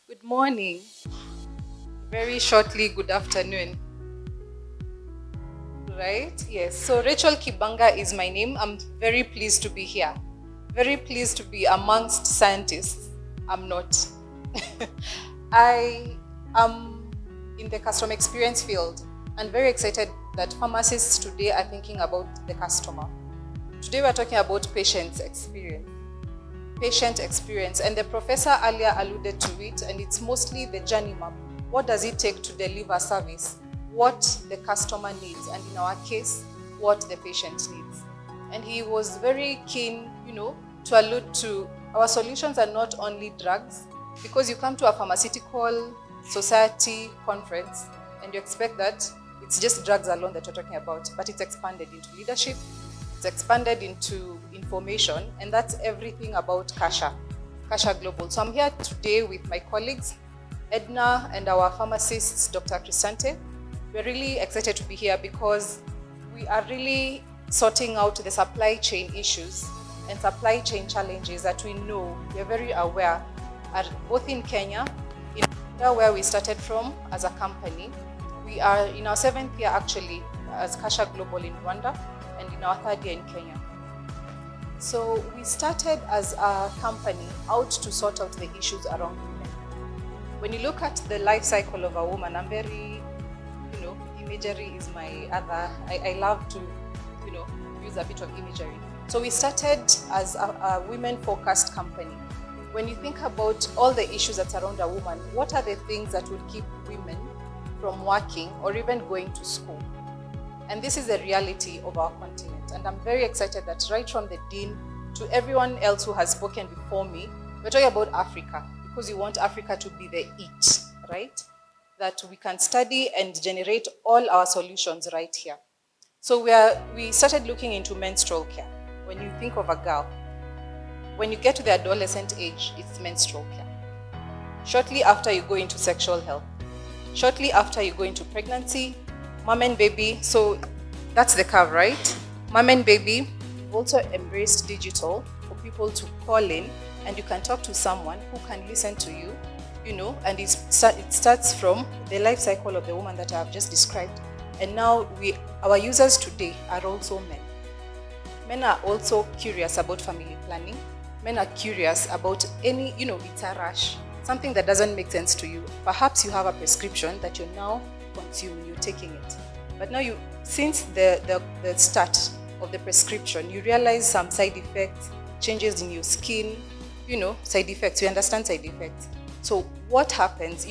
Good morning. Very shortly, good afternoon. Right? Yes. So Rachel Kibanga is my name. I'm very pleased to be here. Very pleased to be amongst scientists. I'm not. I am in the customer experience field and very excited that pharmacists today are thinking about the customer. Today we're talking about patient experience, and the professor earlier alluded to it, and it's mostly the journey map. What does it take to deliver service? What the customer needs, and in our case, what the patient needs. And he was very keen, to allude to our solutions are not only drugs, because you come to a pharmaceutical society conference and you expect that it's just drugs alone that you're talking about, but it's expanded into leadership, it's expanded into information, and that's everything about Kasha Global. So I'm here today with my colleagues, Edna, and our pharmacists, Dr. Crisante. We're really excited to be here because we are really sorting out the supply chain issues and supply chain challenges that we know, we're very aware, are both in Kenya, in Rwanda, where we started from as a company. We are in our 7th year actually as Kasha Global in Rwanda, and in our 3rd year in Kenya. So we started as a company out to sort out the issues around women. When you look at the life cycle of a woman, I'm very, imagery is my other, I love to, use a bit of imagery. So we started as a women-focused company. When you think about all the issues that surround a woman, what are the things that would keep women from working or even going to school? And this is the reality of our continent. And I'm very excited that right from the dean to everyone else who has spoken before me, we're talking about Africa, because we want Africa to be the it, right? That we can study and generate all our solutions right here. So we started looking into menstrual care. When you think of a girl, when you get to the adolescent age, it's menstrual care. Shortly after you go into sexual health. Shortly after you go into pregnancy, mom and baby. So that's the curve, right? Mom and baby. We've also embraced digital for people to call in and you can talk to someone who can listen to you, and it starts from the life cycle of the woman that I have just described. And now our users today are also men. Men are also curious about family planning. Men are curious about any, it's a rush, something that doesn't make sense to you. Perhaps you have a prescription that you're now consuming, you're taking it. But now since the start of the prescription, you realize some side effects, changes in your skin, side effects, you understand side effects. So what happens,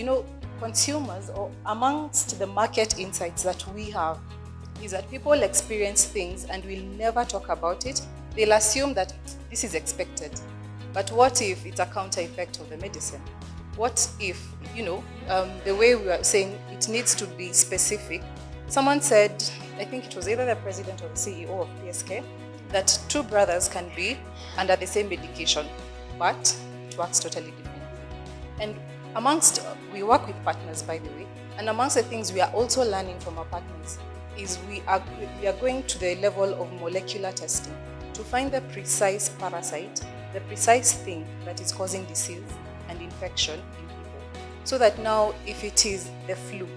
consumers, or amongst the market insights that we have, is that people experience things and will never talk about it. They'll assume that this is expected. But what if it's a counter effect of the medicine? What if, the way we are saying it needs to be specific. Someone said, I think it was either the president or the CEO of PSK, that 2 brothers can be under the same medication, but it works totally differently. And we work with partners, by the way, and amongst the things we are also learning from our partners is we are going to the level of molecular testing to find the precise parasite, the precise thing that is causing disease and infection in people. So that now, if it is the flu,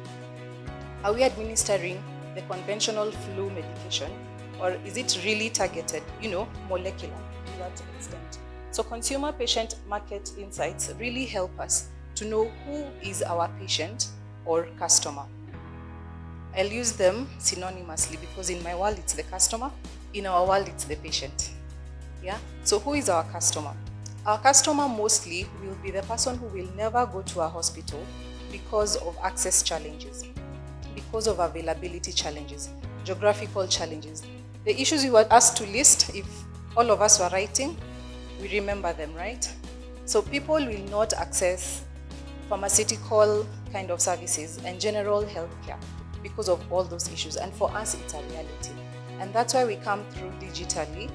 are we administering the conventional flu medication, or is it really targeted, molecular to that extent? So consumer patient market insights really help us to know who is our patient or customer. I'll use them synonymously because in my world it's the customer, in our world it's the patient. Yeah. So who is our customer? Our customer mostly will be the person who will never go to a hospital because of access challenges, because of availability challenges, geographical challenges. The issues we were asked to list, if all of us were writing, we remember them, right? So people will not access pharmaceutical kind of services and general healthcare because of all those issues. And for us, it's a reality. And that's why we come through digitally,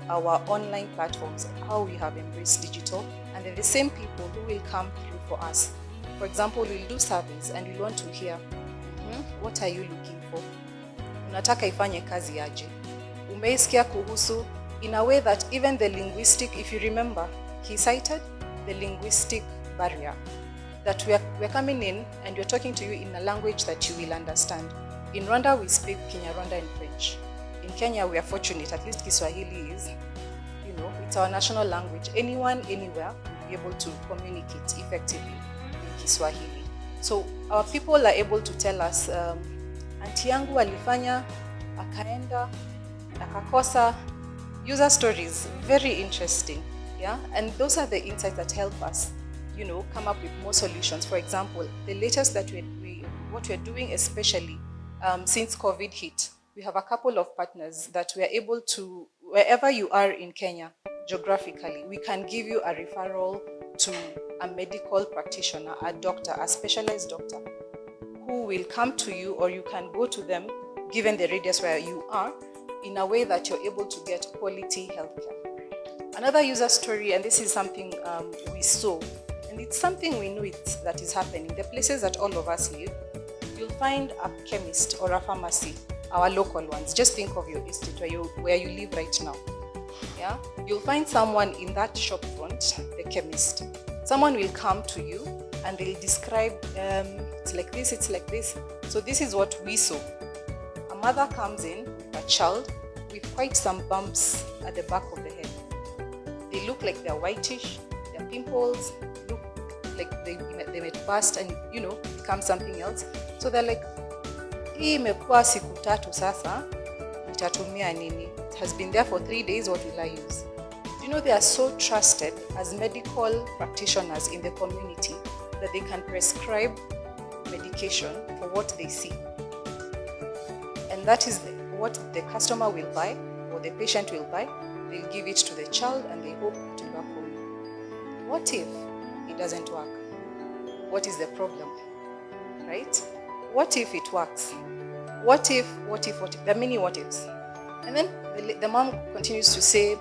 our online platforms, how we have embraced digital, and they're the same people who will come through for us. For example, we'll do surveys and we want to hear, what are you looking for? Unataka ifanye kazi aje? Umeisikia kuhusu, in a way that even the linguistic, if you remember, he cited the linguistic barrier. that we're coming in and we're talking to you in a language that you will understand. In Rwanda, we speak Kinyarwanda and French. In Kenya, we are fortunate, at least Kiswahili is, it's our national language. Anyone, anywhere will be able to communicate effectively in Kiswahili. So our people are able to tell us, auntie yangu alifanya, akaenda, akakosa. User stories, very interesting, yeah? And those are the insights that help us, come up with more solutions. For example, the latest that what we're doing, especially since COVID hit, we have a couple of partners that we are able to, wherever you are in Kenya, geographically, we can give you a referral to a medical practitioner, a doctor, a specialized doctor, who will come to you, or you can go to them, given the radius where you are, in a way that you're able to get quality healthcare. Another user story, and this is something we saw, and it's something we know that is happening. The places that all of us live, you'll find a chemist or a pharmacy, our local ones. Just think of your estate where you live right now. Yeah, you'll find someone in that shop front, the chemist. Someone will come to you and they'll describe, it's like this, it's like this. So this is what we saw. A mother comes in, a child, with quite some bumps at the back of the head. They look like they're whitish, their pimples look like they might burst and, become something else. So they're like, hii imekuwa siku tatu sasa, nitatumia nini? It has been there for 3 days, what will I use? They are so trusted as medical practitioners in the community that they can prescribe medication for what they see. And that is what the customer will buy, or the patient will buy. They'll give it to the child and they hope it will work for you. What if it doesn't work? What is the problem? Right? What if it works? What if? There are many what ifs. And then the mom continues to say,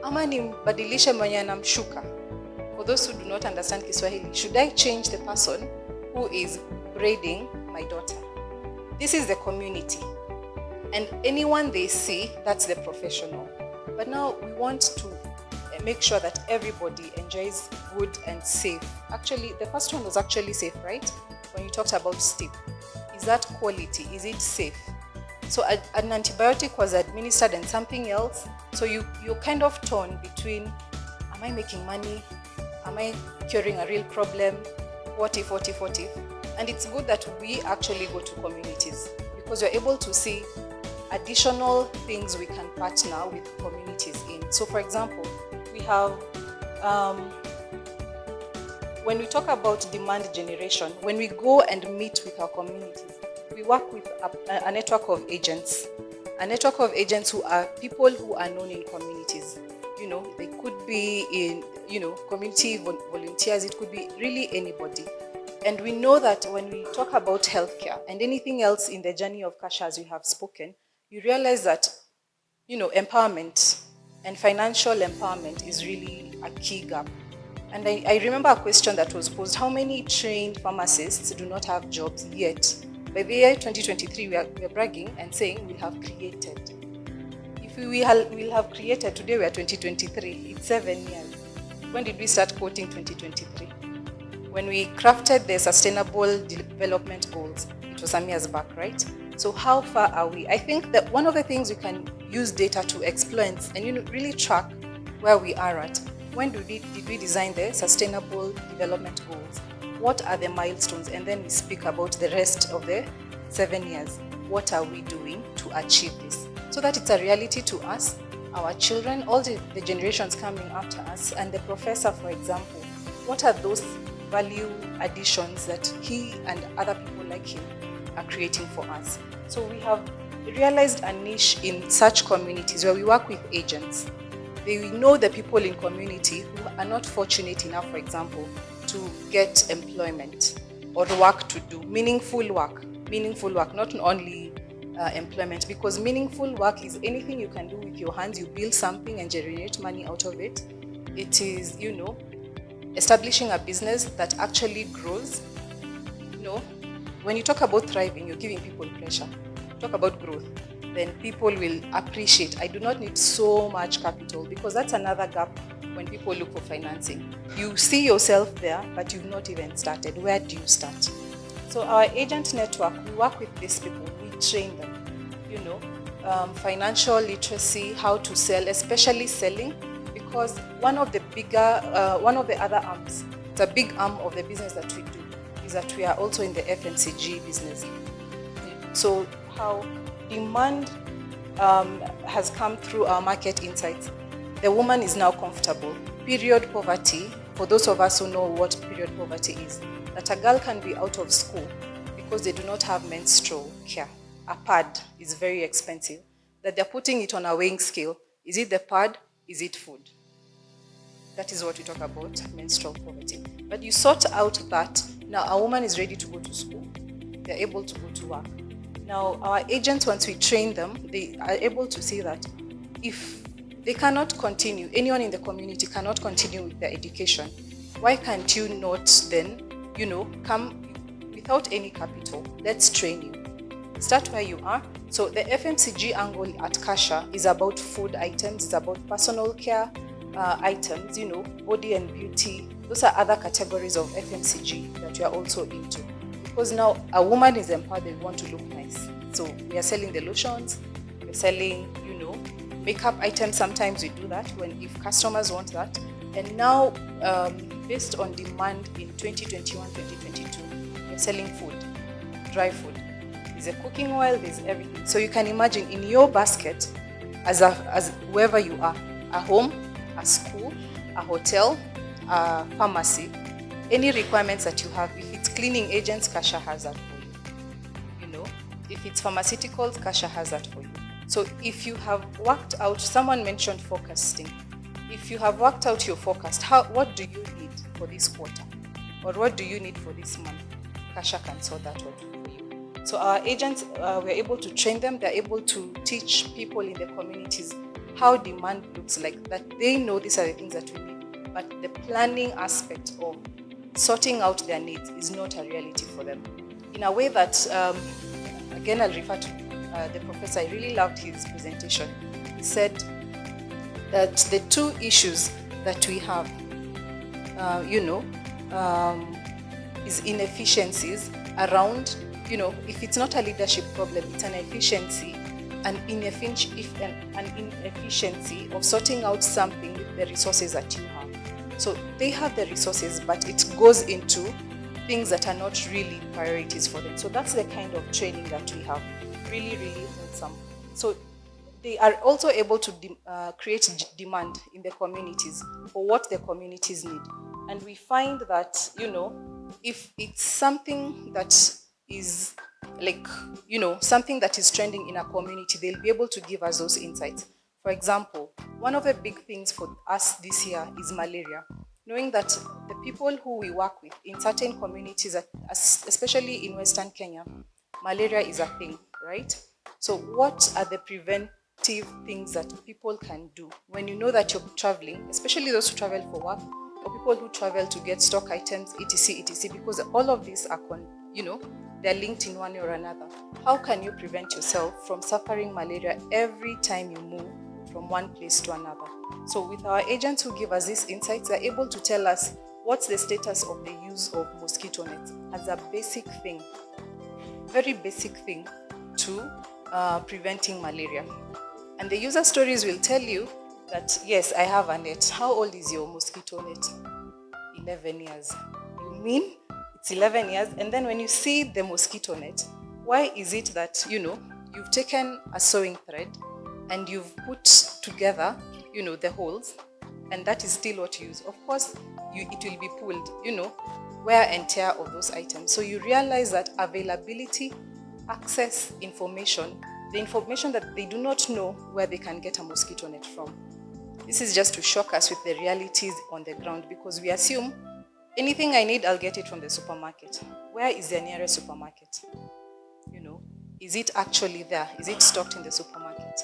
ama nimbadilishe mwenye anamshuka. For those who do not understand Kiswahili, should I change the person who is braiding my daughter? This is the community. And anyone they see, that's the professional. But now we want to make sure that everybody enjoys good and safe. Actually, the first one was actually safe, right? When you talked about STIP. Is that quality? Is it safe? So an antibiotic was administered and something else. So you're kind of torn between, am I making money? Am I curing a real problem? What if? And it's good that we actually go to communities, because you're able to see additional things we can partner with communities in. So for example, we have, when we talk about demand generation, when we go and meet with our communities, we work with a network of agents. A network of agents who are people who are known in communities. They could be in, community volunteers, it could be really anybody. And we know that when we talk about healthcare and anything else in the journey of Kasha, as you have spoken, you realize that, empowerment and financial empowerment is really a key gap. And I remember a question that was posed: how many trained pharmacists do not have jobs yet? By the year 2023, we are bragging and saying we have created. If we will have created, today we are 2023, it's 7 years. When did we start quoting 2023? When we crafted the Sustainable Development Goals, it was some years back, right? So how far are we? I think that one of the things we can use data to explore and really track where we are at. When did we design the Sustainable Development Goals? What are the milestones? And then we speak about the rest of the 7 years. What are we doing to achieve this? So that it's a reality to us, our children, all the generations coming after us, and the professor, for example. What are those value additions that he and other people like him are creating for us? So we have realized a niche in such communities where we work with agents. They know the people in community who are not fortunate enough, for example, to get employment or work to do, meaningful work, not only employment, because meaningful work is anything you can do with your hands. You build something and generate money out of it. It is, establishing a business that actually grows. When you talk about thriving, you're giving people pressure. Talk about growth. then people will appreciate. I do not need so much capital, because that's another gap when people look for financing. You see yourself there, but you've not even started. Where do you start? So our agent network, we work with these people, we train them, financial literacy, how to sell, especially selling, because one of the other arms, it's a big arm of the business that we do, is that we are also in the FMCG business. So how demand has come through our market insights. The woman is now comfortable. Period poverty, for those of us who know what period poverty is, that a girl can be out of school because they do not have menstrual care. A pad is very expensive, that they're putting it on a weighing scale. Is it the pad? Is it food? That is what we talk about, menstrual poverty. But you sort out that, now a woman is ready to go to school. They're able to go to work. Now, our agents, once we train them, they are able to see that if they cannot continue, anyone in the community cannot continue with their education, why can't you not then, come without any capital? Let's train you. Start where you are. So the FMCG angle at Kasha is about food items, it's about personal care items, body and beauty. Those are other categories of FMCG that we are also into. Because now a woman is empowered, they want to look nice. So we are selling the lotions, we're selling, makeup items. Sometimes we do that if customers want that. And now, based on demand in 2021, 2022, we're selling food, dry food. There's a cooking oil, there's everything. So you can imagine in your basket, as wherever you are, a home, a school, a hotel, a pharmacy, any requirements that you have. If it's cleaning agents, Kasha has that for you. If it's pharmaceuticals, Kasha has that for you. So if you have worked out, someone mentioned forecasting. If you have worked out your forecast, what do you need for this quarter? Or what do you need for this month? Kasha can sort that out for you. So our agents, we're able to train them. They're able to teach people in the communities how demand looks like, that they know these are the things that we need. But the planning aspect of sorting out their needs is not a reality for them. In a way that, again, I'll refer to the professor. I really loved his presentation. He said that the two issues that we have, is inefficiencies around, if it's not a leadership problem, it's an efficiency, an inefficiency of sorting out something with the resources that you have. So they have the resources, but it goes into things that are not really priorities for them. So that's the kind of training that we have. Really, really wholesome. So they are also able to create demand in the communities for what the communities need. And we find that, if it's something that is something that is trending in a community, they'll be able to give us those insights. For example, one of the big things for us this year is malaria. Knowing that the people who we work with in certain communities, especially in Western Kenya, malaria is a thing, right? So what are the preventive things that people can do when you know that you're traveling, especially those who travel for work, or people who travel to get stock items, etc., etc., because all of these are, they're linked in one way or another. How can you prevent yourself from suffering malaria every time you move from one place to another? So with our agents who give us these insights, they're able to tell us what's the status of the use of mosquito nets as a basic thing, very basic thing to preventing malaria. And the user stories will tell you that, yes, I have a net. How old is your mosquito net? 11 years. You mean it's 11 years? And then when you see the mosquito net, why is it that, you've taken a sewing thread and you've put together, the holes, and that is still what you use? Of course, it will be pulled, wear and tear of those items. So you realize that availability, access, information, the information that they do not know where they can get a mosquito net from. This is just to shock us with the realities on the ground, because we assume anything I need, I'll get it from the supermarket. Where is the nearest supermarket? Is it actually there? Is it stocked in the supermarket?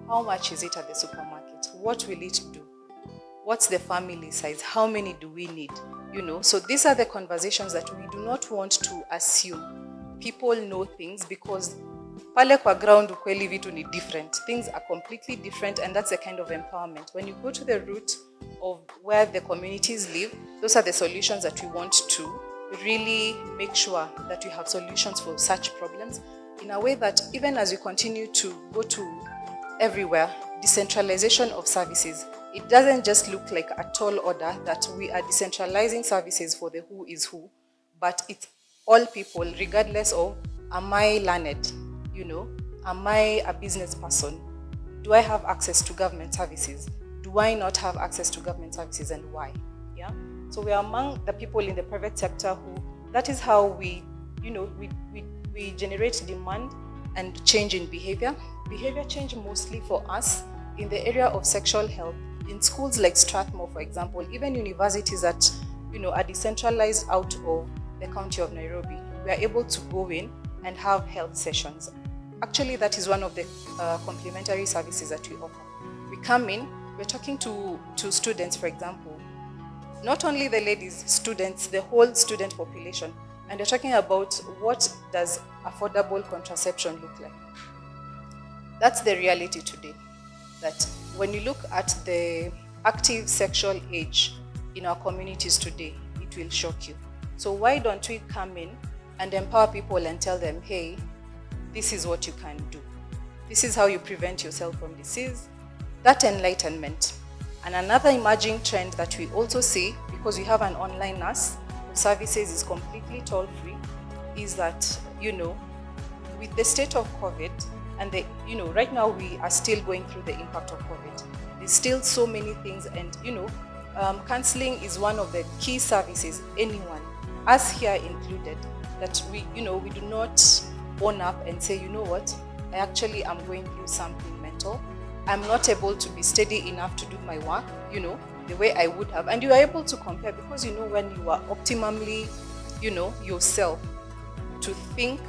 How much is it at the supermarket? What will it do? What's the family size? How many do we need? So these are the conversations that we do not want to assume. People know things, because pale kwa ground ukweli vitu ni different. Things are completely different, and that's a kind of empowerment. When you go to the root of where the communities live, those are the solutions that we want to really make sure that we have solutions for such problems in a way that even as we continue to go to everywhere, decentralization of services, it doesn't just look like a tall order that we are decentralizing services for the who is who, but it's all people, regardless of, am I learned, am I a business person, do I have access to government services, do I not have access to government services, and why? Yeah. So we are among the people in the private sector who, that is how we generate demand and change in behavior. Behavior change mostly for us in the area of sexual health. In schools like Strathmore, for example, even universities that are decentralized out of the county of Nairobi, we are able to go in and have health sessions. Actually, that is one of the complementary services that we offer. We come in, we're talking to students, for example, not only the ladies, students, the whole student population, and they're talking about what does affordable contraception look like. That's the reality today, that when you look at the active sexual age in our communities today, it will shock you. So why don't we come in and empower people and tell them, hey, this is what you can do. This is how you prevent yourself from disease. That enlightenment. And another emerging trend that we also see, because we have an online nurse who services is completely toll-free, is that, with the state of COVID, and right now we are still going through the impact of COVID. There's still so many things, and counseling is one of the key services, anyone, us here included, that we do not own up and say, you know what, I actually am going through something mental. I'm not able to be steady enough to do my work, the way I would have. And you are able to compare, because when you are optimally, yourself to think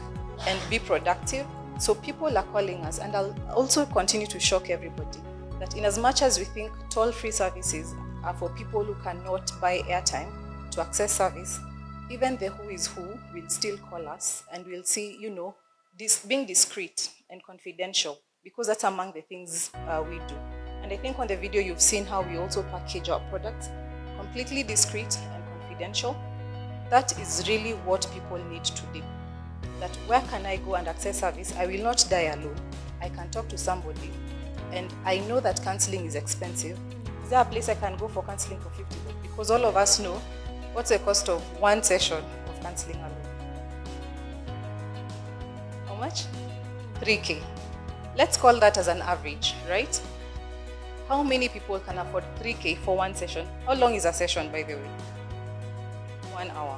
and be productive. So people are calling us, and I'll also continue to shock everybody that in as much as we think toll-free services are for people who cannot buy airtime to access service, even the who is who will still call us, and we'll see, this being discreet and confidential, because that's among the things we do. And I think on the video you've seen how we also package our products, completely discreet and confidential. That is really what people need today. That where can I go and access service? I will not die alone. I can talk to somebody. And I know that counseling is expensive. Is there a place I can go for counseling for 50 bucks? Because all of us know what's the cost of one session of counseling alone. How much? 3K. Let's call that as an average, right? How many people can afford 3K for one session? How long is a session, by the way? 1 hour.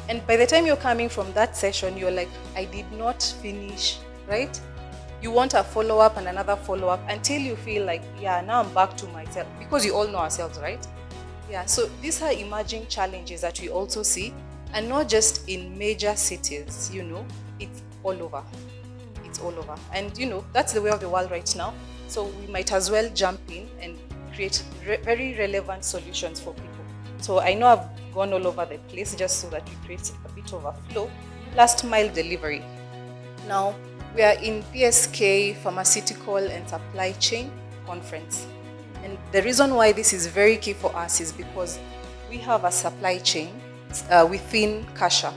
And by the time you're coming from that session, you're like, I did not finish, right? You want a follow-up and another follow-up until you feel like, yeah, now I'm back to myself. Because you all know ourselves, right? Yeah, so these are emerging challenges that we also see, and not just in major cities, it's all over. It's all over. And, that's the way of the world right now. So we might as well jump in and create very relevant solutions for people. So I know I've gone all over the place just so that we create a bit of a flow. Last mile delivery. Now, we are in PSK Pharmaceutical and Supply Chain Conference. And the reason why this is very key for us is because we have a supply chain within Kasha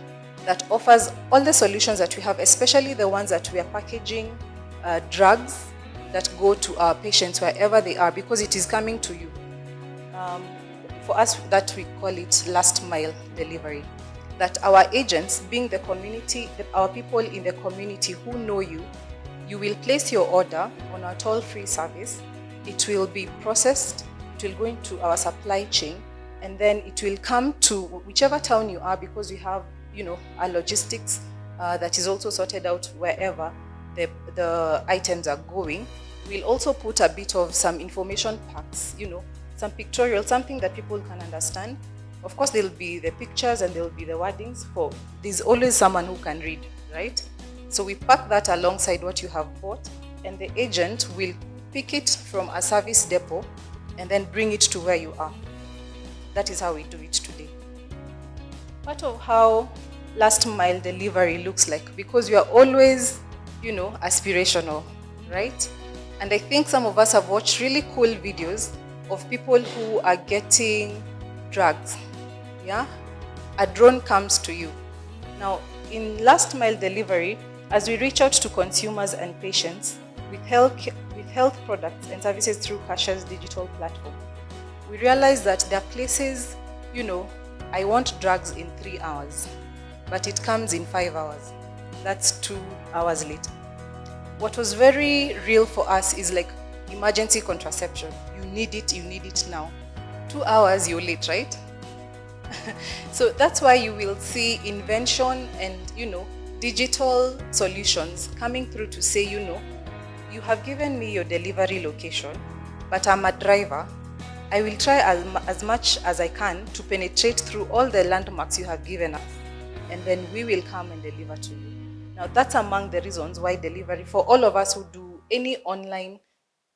that offers all the solutions that we have, especially the ones that we are packaging drugs that go to our patients wherever they are, because it is coming to you. For us, that we call it last mile delivery. That our agents, being the community, our people in the community who know you, you will place your order on our toll-free service. It will be processed, it will go into our supply chain, and then it will come to whichever town you are, because we have, our logistics that is also sorted out wherever the items are going. We'll also put a bit of some information packs, some pictorial, something that people can understand. Of course, there'll be the pictures and there'll be the wordings. There's always someone who can read, right? So we pack that alongside what you have bought, and the agent will pick it from a service depot and then bring it to where you are. That is how we do it today. Part of how last mile delivery looks like, because we are always aspirational, right? And I think some of us have watched really cool videos of people who are getting drugs. Yeah, a drone comes to you. Now, in last mile delivery, as we reach out to consumers and patients with health products and services through Kasha's digital platform, we realize that there are places, I want drugs in 3 hours, but it comes in 5 hours. That's 2 hours later. What was very real for us is like emergency contraception. You need it now. 2 hours, you're late, right? So that's why you will see invention and, digital solutions coming through to say, you have given me your delivery location, but I'm a driver. I will try as much as I can to penetrate through all the landmarks you have given us, and then we will come and deliver to you. Now, that's among the reasons why delivery, for all of us who do any online,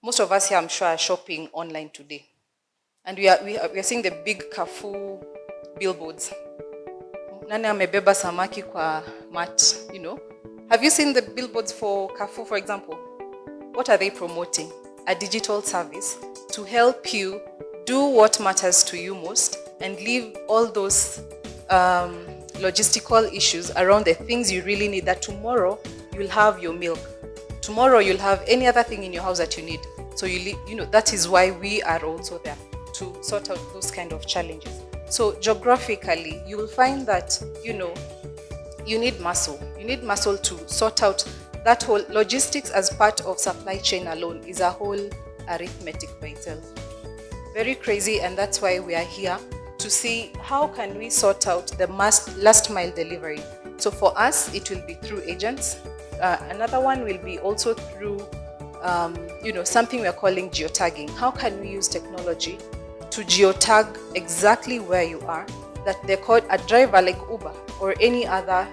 most of us here, I'm sure, are shopping online today. And we are seeing the big Carrefour billboards. Nani amebeba samaki kwa mat, Have you seen the billboards for Carrefour, for example? What are they promoting? A digital service to help you do what matters to you most and leave all those logistical issues around the things you really need, that tomorrow you'll have your milk. Tomorrow you'll have any other thing in your house that you need. So that is why we are also there, to sort out those kind of challenges. So geographically, you will find that, you need muscle. You need muscle to sort out that whole logistics as part of supply chain alone is a whole arithmetic by itself. Very crazy, and that's why we are here to see how can we sort out the last mile delivery. So for us, it will be through agents. Another one will be also through, something we are calling geotagging. How can we use technology to geotag exactly where you are, that they call a driver like Uber or any other,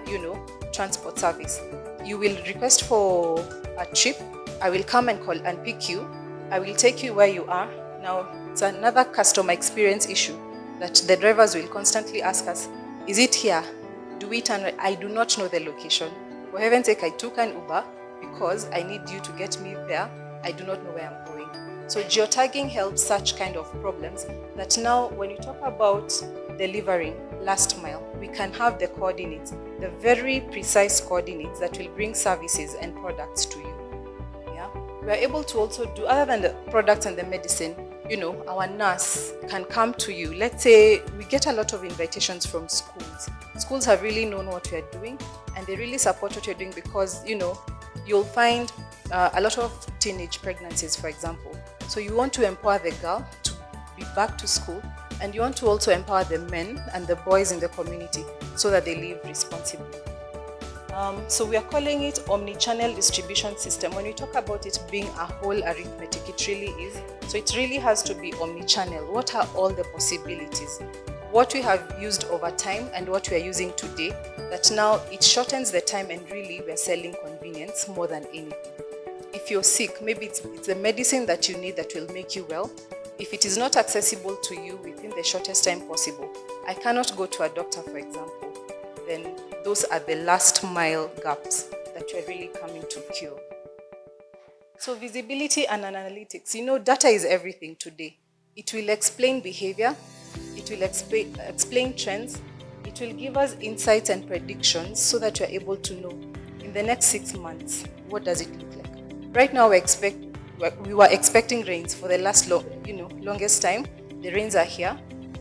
transport service. You will request for a trip. I will come and call and pick you. I will take you where you are. Now, it's another customer experience issue that the drivers will constantly ask us, is it here? Do we turn right? I do not know the location. For heaven's sake, I took an Uber because I need you to get me there. I do not know where I'm going. So geotagging helps such kind of problems that now when you talk about delivering last mile, we can have the coordinates, the very precise coordinates that will bring services and products to you. Yeah, we are able to also do, other than the products and the medicine, our nurse can come to you. Let's say we get a lot of invitations from schools. Schools have really known what we are doing, and they really support what you're doing because, you'll find a lot of teenage pregnancies, for example. So you want to empower the girl to be back to school, and you want to also empower the men and the boys in the community so that they live responsibly. So we are calling it omni-channel distribution system. When we talk about it being a whole arithmetic, it really is. So it really has to be omni-channel. What are all the possibilities? What we have used over time and what we are using today, that now it shortens the time and really we are selling convenience more than anything. If you're sick, maybe it's the medicine that you need that will make you well. If it is not accessible to you within the shortest time possible, I cannot go to a doctor, for example, then those are the last mile gaps that you're really coming to cure. So visibility and analytics, data is everything today. It will explain behavior, it will explain trends, it will give us insights and predictions so that you're able to know in the next 6 months, what does it look like? Right now, we were expecting rains for the last longest time. The rains are here,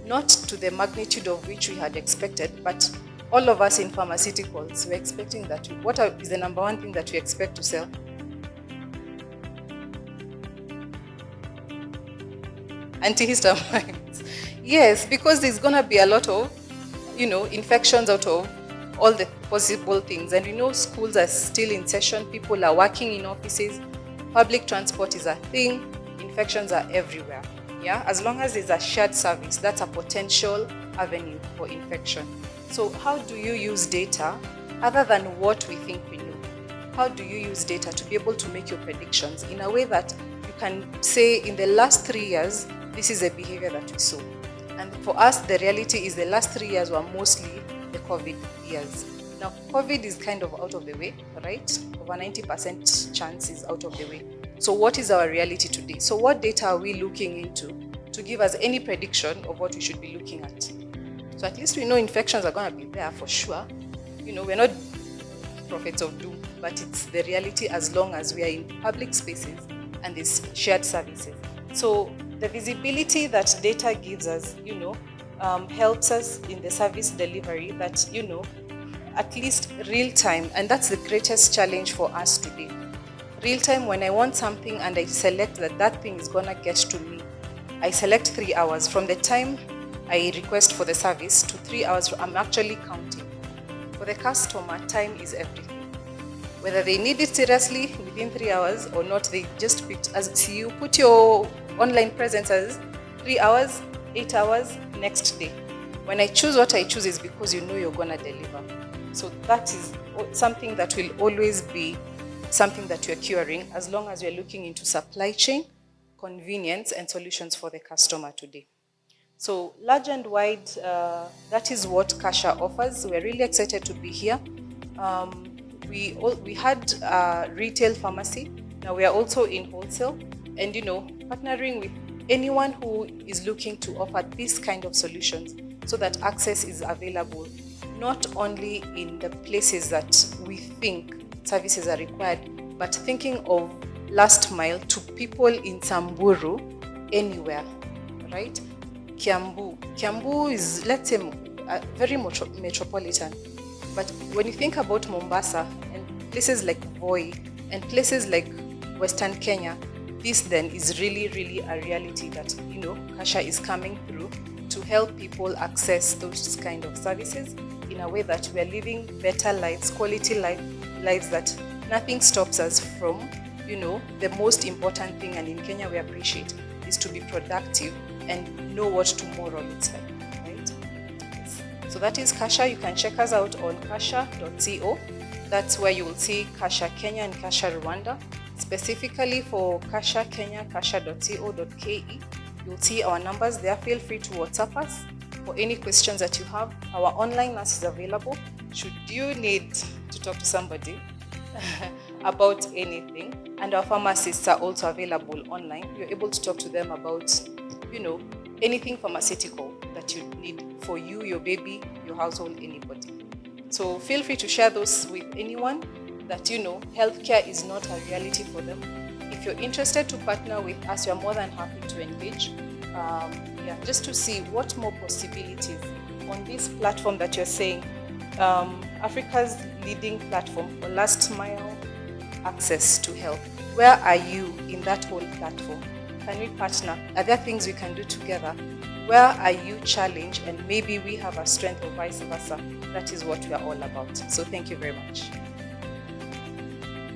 not to the magnitude of which we had expected, but all of us in pharmaceuticals, we're expecting that. What is the number one thing that we expect to sell? Antihistamines. Yes, because there's going to be a lot of, infections out of all the possible things. And we know schools are still in session, people are working in offices, public transport is a thing, infections are everywhere. Yeah, as long as there's a shared service, that's a potential avenue for infection. So how do you use data other than what we think we know? How do you use data to be able to make your predictions in a way that you can say in the last 3 years, this is a behavior that we saw? And for us, the reality is the last 3 years were mostly the COVID years. Now, COVID is kind of out of the way, right? Over 90% chance is out of the way. So what is our reality today? So what data are we looking into to give us any prediction of what we should be looking at? So at least we know infections are going to be there for sure. We're not prophets of doom, but it's the reality as long as we are in public spaces and these shared services. So the visibility that data gives us, helps us in the service delivery that, at least real time, and that's the greatest challenge for us today. Real time, when I want something and I select that thing is gonna get to me, I select 3 hours. From the time I request for the service to 3 hours, I'm actually counting. For the customer, time is everything. Whether they need it seriously within 3 hours or not, they just picked, you put your online presence as 3 hours, 8 hours, next day. When I choose what I choose is because you're gonna deliver. So that is something that will always be something that you're curing as long as you're looking into supply chain, convenience, and solutions for the customer today. So large and wide, that is what Kasha offers. We're really excited to be here. We had a retail pharmacy. Now we are also in wholesale, and partnering with anyone who is looking to offer this kind of solutions so that access is available, not only in the places that we think services are required, but thinking of last mile to people in Samburu, anywhere, right? Kiambu is, let's say, very metropolitan. But when you think about Mombasa and places like Voi and places like Western Kenya, this then is really, really a reality that, Kasha is coming through to help people access those kind of services in a way that we are living better lives, quality lives that nothing stops us from, the most important thing, and in Kenya we appreciate, is to be productive and know what tomorrow looks like, right? Yes. So that is Kasha. You can check us out on kasha.co. That's where you will see Kasha Kenya and Kasha Rwanda. Specifically for Kasha Kenya, kasha.co.ke. You'll see our numbers there. Feel free to WhatsApp us for any questions that you have. Our online nurse is available. Should you need to talk to somebody about anything, and our pharmacists are also available online. You're able to talk to them about, anything pharmaceutical that you need for you, your baby, your household, anybody. So feel free to share those with anyone that healthcare is not a reality for them. If you're interested to partner with us, we're more than happy to engage. Just to see what more possibilities on this platform that you're saying, Africa's leading platform for last mile access to health. Where are you in that whole platform? Can we partner? Are there things we can do together? Where are you challenged? And maybe we have a strength or vice versa. That is what we are all about. So thank you very much.